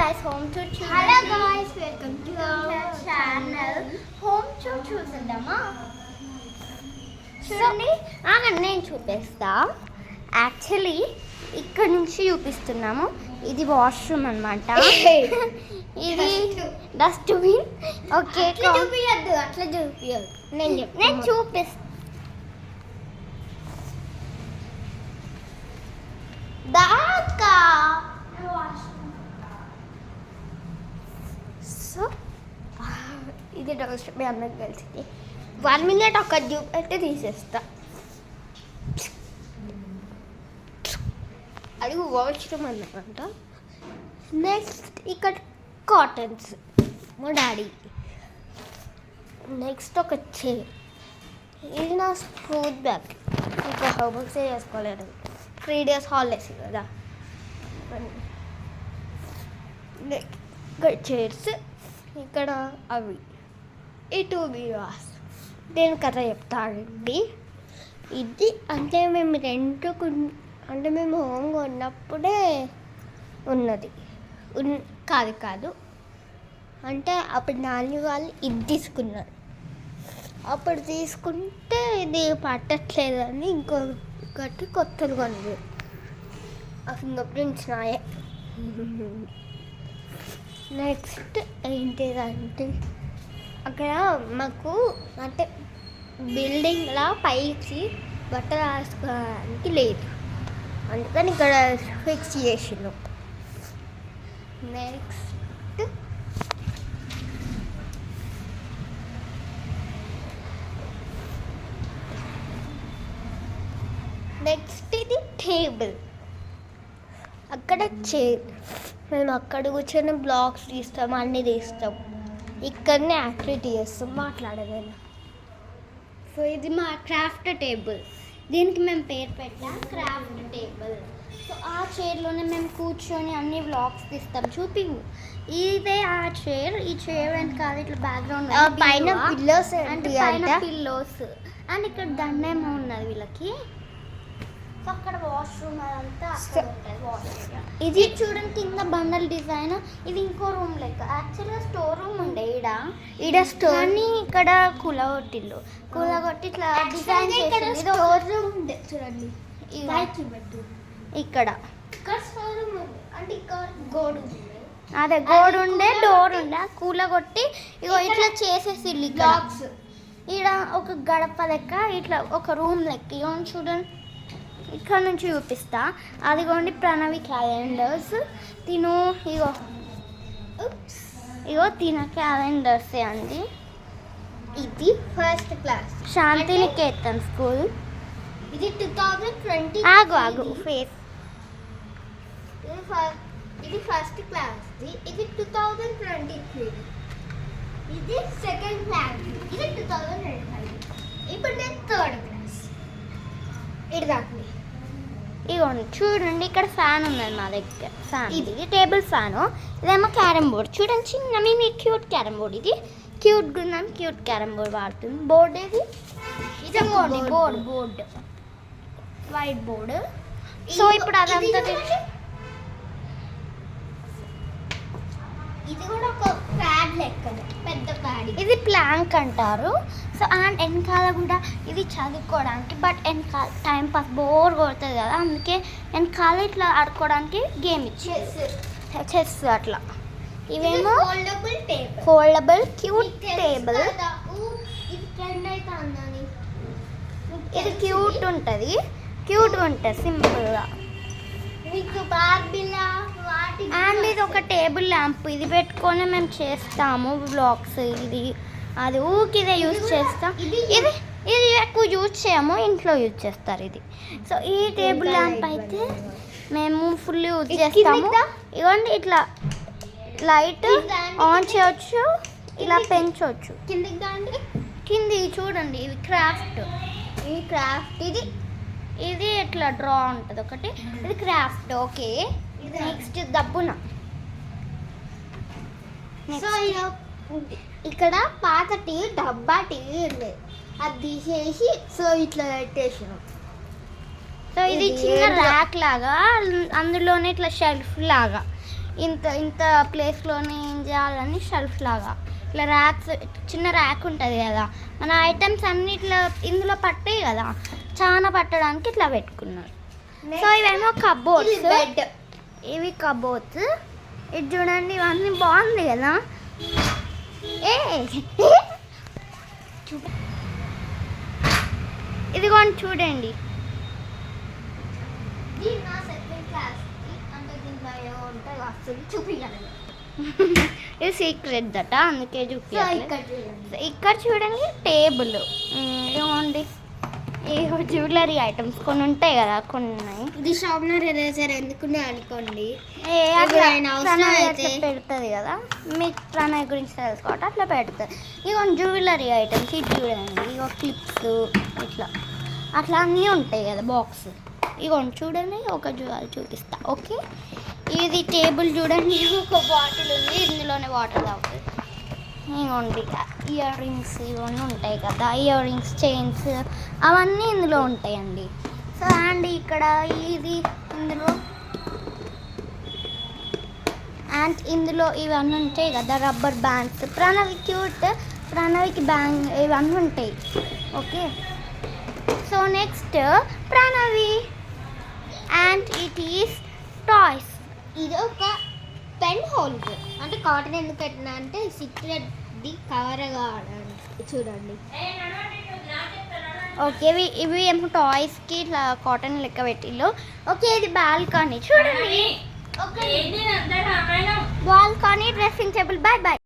guys, home to choose. Hello guys, welcome to our channel. Home to చూసేద్దామా? చూడండి, నేను చూపిస్తా. యాక్చువల్లీ ఇక్కడ నుంచి చూపిస్తున్నాము. ఇది వాష్రూమ్ అన్నమాట. ఇది డస్ట్బిన్. ఓకే, చూపియద్దు, అట్లా చూపియద్దు. నేను చూపిస్తా. దాకా సో ఇది డస్ట్బిన్ అందరికి కలిసింది. 1 minute ఒక చూపెట్టి తీసేస్తా. అది వాష్రూమ్ అన్నమాట. నెక్స్ట్ ఇక్కడ కాటన్స్ మా డాడీ. నెక్స్ట్ ఒక చైర్. ఇది నా స్కూల్ బ్యాగ్. ఇంకా హోంవర్క్స్ చేసుకోలేదు, 3 days హాలిడేస్ కదా. ఇక్కడ చైర్స్, ఇక్కడ అవి, ఈ 2 బీరువాస్. నేను కథ చెప్తానండి. ఇది అంటే మేము అంటే మేము హోమ్గా ఉన్నప్పుడే ఉన్నది. కాదు అంటే అప్పుడు నాని వాళ్ళు ఇది తీసుకున్నారు. అప్పుడు తీసుకుంటే ఇది పట్టట్లేదని ఇంకొకటి కొత్తది కొన్నది. ఆ ఫింగర్ ప్రింట్స్ నాయే. నెక్స్ట్ ఏంటిదంటే అక్కడ మాకు అంటే బిల్డింగ్లా పైకి బట్టలు రాసుకోవడానికి లేదు, అందుకని ఇక్కడ ఫిక్స్ చేసినాం. నెక్స్ట్ ఇది టేబుల్, అక్కడ చైర్. మేము అక్కడ కూర్చొని బ్లాగ్స్ తీస్తాం, అన్నీ తీస్తాం. ఇక్కడనే యాక్టివిటీ చేస్తాం, మాట్లాడేదైనా. సో ఇది మా క్రాఫ్ట్ టేబుల్. దీనికి మేము పేరు పెట్టాం క్రాఫ్ట్ టేబుల్. సో ఆ చైర్లోనే మేము కూర్చొని అన్ని వ్లాగ్స్ తీస్తాం. ఇదే ఆ చైర్. ఈ చైర్ వెనకాల ఇట్లా బ్యాక్గ్రౌండ్ పైన పిల్లోస్ అంటే పైన పిల్లోస్ అండ్ ఇక్కడ దండేమో ఉన్నది వీళ్ళకి. సో అక్కడ వాష్రూమ్ అదంతా ఇది చూడండి, కింద బండల్ డిజైన్. ఇది ఇంకో రూమ్ లెక్క. యాక్చువల్గా స్టోర్ రూమ్ ఉండే ఈడ స్టోర్ అని ఇక్కడ కూలగొట్టిల్లు. కూలగొట్టి ఇట్లా డిజైన్ చేసి స్టోర్ రూమ్ ఉండే. చూడండి ఇక్కడ స్టోర్ రూమ్ ఉంది. అంటే ఇక్కడ గోడు అదే గోడు ఉండే, డోర్ ఉండే, కూలగొట్టి ఇగో ఇట్లా చేసేసి బాక్స్. ఈడ ఒక గడప లెక్క ఇట్లా ఒక రూమ్ లెక్క. ఇగో చూడండి, ఇక్కడ నుంచి చూపిస్తా. అదిగోండి ప్రణవి క్యాలెండర్స్. ఇగో తిన క్యాలెండర్సే అండి. ఇది ఫస్ట్ క్లాస్ శాంతినికేతన్ స్కూల్. ఇది 2020. ఆగు ఫేస్. ఇది ఫస్ట్ క్లాస్. ఇది 2023. ఇది సెకండ్ క్లాస్. ఇది 2025. ఇప్పుడు నేను థర్డ్ క్లాస్. ఇది దాకా ఇగోండి చూడండి, ఇక్కడ ఫ్యాన్ ఉన్నది మా దగ్గర. ఫ్యాన్ ఇది టేబుల్ ఫ్యాను. ఇదేమో క్యారమ్ బోర్డ్. చూడండి చిన్న మీ క్యూట్ క్యారమ్ బోర్డ్. ఇది క్యూట్గా ఉందని క్యూట్ క్యారమ్ బోర్డ్ వాడుతుంది. బోర్డ్ ఇది బోర్డ్ వైట్ బోర్డ్. సో ఇప్పుడు అదంతా ఇది కూడా ఒక ప్యాడ్ లెక్క, పెద్ద ప్యాడ్. ఇది ప్లాంక్ అంటారు. సో అండ్ వెనకాల కూడా ఇది చదువుకోవడానికి, బట్ వెనకాల టైం పాస్ బోర్ కొడుతుంది కదా, అందుకే వెనకాల ఇట్లా ఆడుకోవడానికి గేమ్ ఇచ్చి చెస్ అట్లా. ఇవేమో ఫోల్డబుల్ క్యూట్ టేబుల్. ఇది క్యూట్గా ఉంటుంది సింపుల్గా. అండ్ ఇది ఒక టేబుల్ ల్యాంప్. ఇది పెట్టుకొని మేము చేస్తాము వ్లాగ్స్. అది ఊకిదే యూజ్ చేస్తాం. ఇది ఎక్కువ యూజ్ చేయము, ఇంట్లో యూజ్ చేస్తారు ఇది. సో ఈ టేబుల్ ల్యాంప్ అయితే మేము ఫుల్ యూజ్ చేస్తాము. ఇవ్వండి, ఇట్లా లైట్ ఆన్ చేయవచ్చు, ఇలా పెంచవచ్చు. కింది చూడండి, ఇది క్రాఫ్ట్. ఇది ఇట్లా డ్రా ఉంటుంది ఒకటి. ఇది క్రాఫ్ట్. ఓకే, నెక్స్ట్ దబ్బున. సో ఇక్కడ పాత టీవీ, డబ్బా టీవీ ఉండేది, అది తీసేసి సో ఇట్లా పెట్టేసినాం. సో ఇది చిన్న ర్యాక్ లాగా, అందులోనే ఇట్లా షెల్ఫ్ లాగా ఇంత ఇంత ప్లేస్లోనే ఏం చేయాలని షెల్ఫ్ లాగా ఇట్లా ర్యాక్స్, చిన్న ర్యాక్ ఉంటుంది కదా, మన ఐటమ్స్ అన్ని ఇట్లా ఇందులో పట్టాయి కదా, చాలా పట్టడానికి ఇట్లా పెట్టుకున్నారు. సో ఇవేమో కబోర్డ్స్, బెడ్. ఇవి కబోర్డ్స్. ఇది చూడండి, ఇవన్నీ బాగుంది కదా. ఏ ఇదిగోండి చూడండి, ఇది సీక్రెట్ దట, అందుకే చూపించాలి. ఇక్కడ చూడండి టేబుల్, ఇదిగోండి జ్యువెలరీ ఐటమ్స్ కొన్ని ఉంటాయి కదా, కొన్ని ఉన్నాయి. ఇది షార్ప్నర్ ఎరేజర్ ఎందుకునే అనుకోండి, పెడుతుంది కదా, మీకు ప్రణయ్ గురించి తెలుసుకోవటం అట్లా పెడుతుంది. ఇగో జ్యువెలరీ ఐటమ్స్, ఇది చూడండి, ఇగో క్లిప్స్ ఇట్లా అట్లా అన్నీ ఉంటాయి కదా బాక్స్. ఇగోండి చూడండి, ఒక జ్యువెలరీ చూపిస్తా. ఓకే, ఇది టేబుల్ చూడండి, ఒక బాటిల్ ఉంది, ఇందులోనే వాటర్ తాగుతుంది. ఇవ్వండి ఇయర్ రింగ్స్ ఇవన్నీ ఉంటాయి కదా, ఇయర్ రింగ్స్, చైన్స్ అవన్నీ ఇందులో ఉంటాయండి. సో అండ్ ఇక్కడ ఇది ఇందులో ఇవన్నీ ఉంటాయి కదా, రబ్బర్ బ్యాండ్స్. ప్రణవికి బ్యాంగ్ ఇవన్నీ ఉంటాయి. Okay, so next Pranavi and it is toys. ఇది ఒక పెన్ హోల్డర్, అంటే కాటన్ ఎందుకు పెట్టినా అంటే సీక్రెట్ ది కవర్ కావడానికి. చూడండి, ఓకే, ఇవి ఏమో టాయ్స్కి ఇట్లా కాటన్ లెక్క పెట్టిల్లు. ఓకే, ఇది బాల్కనీ చూడండి, balcony, dressing table. Bye bye.